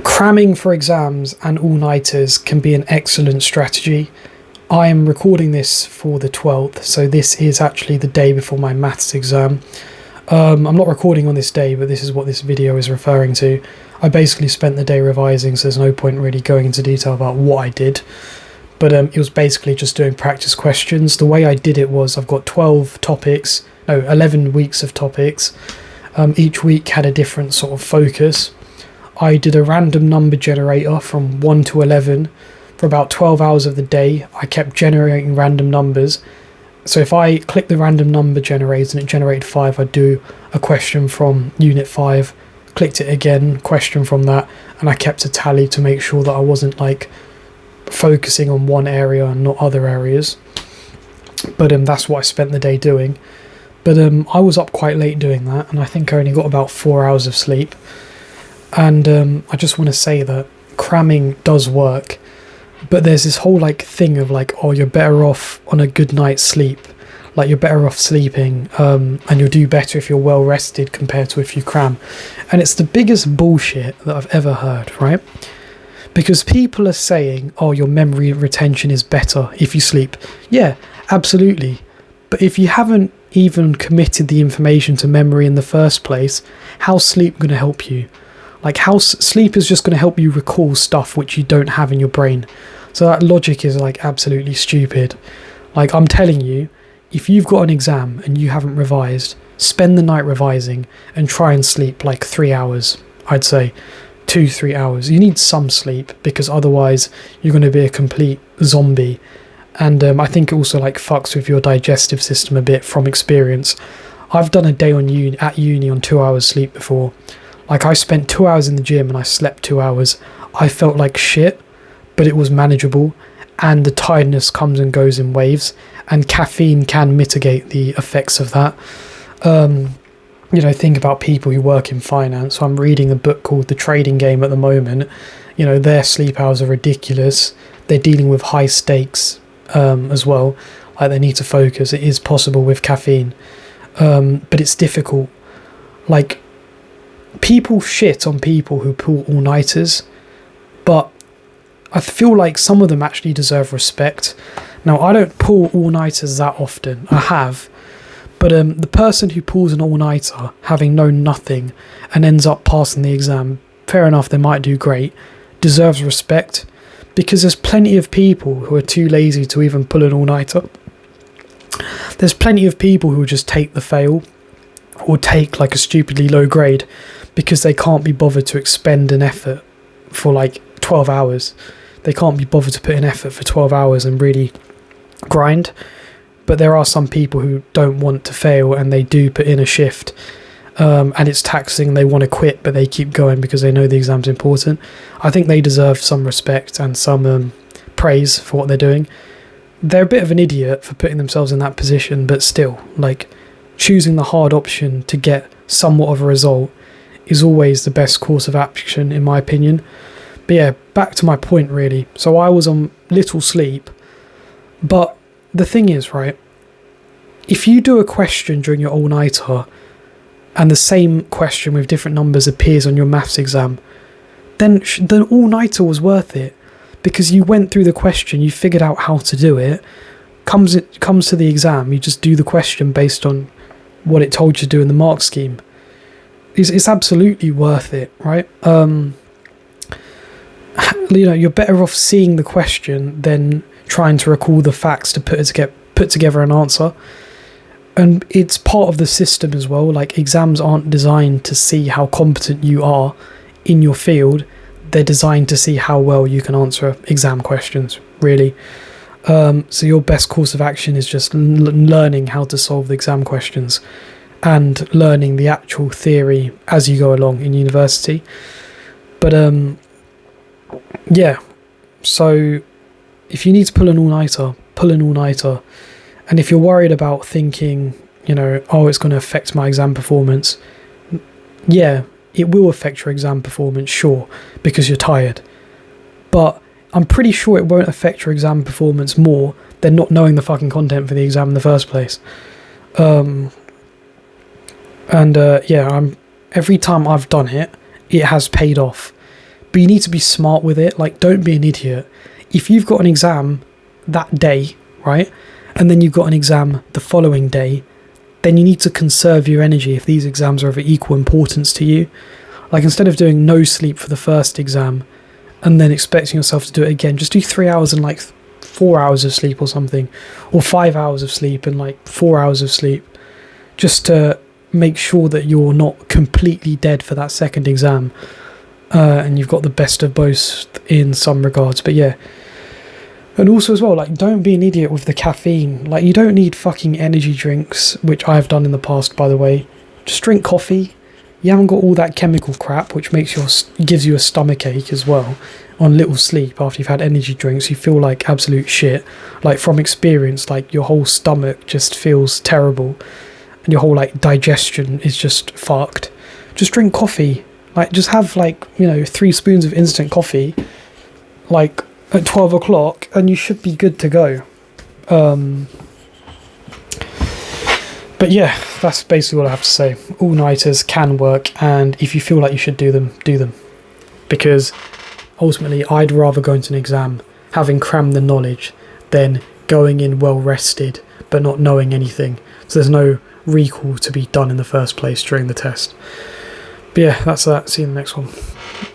Cramming for exams and all-nighters can be an excellent strategy. I am recording this for the 12th, so this is actually the day before my maths exam. I'm not recording on this day, but this is what this video is referring to. I basically spent the day revising, so there's no point really going into detail about what I did. But it was basically just doing practice questions. The way I did it was I've got 11 weeks of topics. Each week had a different sort of focus. I did a random number generator from 1 to 11 for about 12 hours of the day. I kept generating random numbers. So if I click the random number generator and it generated 5, I'd do a question from unit 5, clicked it again, question from that, and I kept a tally to make sure that I wasn't like focusing on one area and not other areas. But that's what I spent the day doing. But I was up quite late doing that, and I think I only got about 4 hours of sleep. And I just want to say that cramming does work, but there's this whole like thing of like, oh, you're better off on a good night's sleep, like you're better off sleeping, and you'll do better if you're well rested compared to if you cram. And it's the biggest bullshit that I've ever heard, right? Because people are saying, oh, your memory retention is better if you sleep. Yeah, absolutely. But if you haven't even committed the information to memory in the first place, how's sleep going to help you? Like, how sleep is just going to help you recall stuff which you don't have in your brain. So that logic is like absolutely stupid. Like, I'm telling you, if you've got an exam and you haven't revised, spend the night revising and try and sleep like 3 hours. I'd say 2-3 hours. You need some sleep, because otherwise you're going to be a complete zombie. And I think it also like fucks with your digestive system a bit from experience. I've done a day at uni on 2 hours sleep before. Like, I spent 2 hours in the gym and I slept 2 hours. I felt like shit, but it was manageable. And the tiredness comes and goes in waves. And caffeine can mitigate the effects of that. Think about people who work in finance. So I'm reading a book called The Trading Game at the moment. Their sleep hours are ridiculous. They're dealing with high stakes as well. Like, they need to focus. It is possible with caffeine. But it's difficult. Like, people shit on people who pull all-nighters, but I feel like some of them actually deserve respect. Now, I don't pull all-nighters that often. I have. But the person who pulls an all-nighter, having known nothing, and ends up passing the exam, fair enough, they might do great, deserves respect, because there's plenty of people who are too lazy to even pull an all-nighter. There's plenty of people who will just take the fail, or take like a stupidly low grade, because they can't be bothered to expend an effort for like 12 hours. They can't be bothered to put in effort for 12 hours and really grind. But there are some people who don't want to fail, and they do put in a shift, and it's taxing, they want to quit, but they keep going because they know the exam's important. I think they deserve some respect and some praise for what they're doing. They're a bit of an idiot for putting themselves in that position, but still, like, choosing the hard option to get somewhat of a result is always the best course of action, in my opinion. But yeah, back to my point really. So I was on little sleep, but the thing is, right, if you do a question during your all-nighter and the same question with different numbers appears on your maths exam, then the all-nighter was worth it, because you went through the question, you figured out how to do it. Comes to the exam, you just do the question based on what it told you to do in the mark scheme. It's absolutely worth it, right? You're better off seeing the question than trying to recall the facts to put together an answer. And it's part of the system as well. Like, exams aren't designed to see how competent you are in your field. They're designed to see how well you can answer exam questions, really. So your best course of action is just learning how to solve the exam questions and learning the actual theory as you go along in university. But yeah, so if you need to pull an all-nighter, pull an all-nighter. And if you're worried about thinking, oh, it's going to affect my exam performance, yeah, it will affect your exam performance, sure, because you're tired. But I'm pretty sure it won't affect your exam performance more than not knowing the fucking content for the exam in the first place. Every time I've done it, it has paid off, but you need to be smart with it. Like, don't be an idiot. If you've got an exam that day, right, and then you've got an exam the following day, then you need to conserve your energy if these exams are of equal importance to you. Like, instead of doing no sleep for the first exam and then expecting yourself to do it again, just do 3 hours and like 4 hours of sleep or something, or 5 hours of sleep and like 4 hours of sleep, just to make sure that you're not completely dead for that second exam, and you've got the best of both in some regards. But yeah, and also as well, like, don't be an idiot with the caffeine. Like, you don't need fucking energy drinks, which I've done in the past, by the way. Just drink coffee. You haven't got all that chemical crap, which gives you a stomach ache as well on little sleep. After you've had energy drinks, you feel like absolute shit. Like, from experience, like, your whole stomach just feels terrible, and your whole like digestion is just fucked. Just drink coffee. Like, just have like, 3 spoons of instant coffee, like, at 12 o'clock, and you should be good to go. But yeah, that's basically what I have to say. All-nighters can work, and if you feel like you should do them, do them. Because ultimately, I'd rather go into an exam having crammed the knowledge than going in well rested but not knowing anything. So there's no recall to be done in the first place during the test. But yeah, that's that. See you in the next one.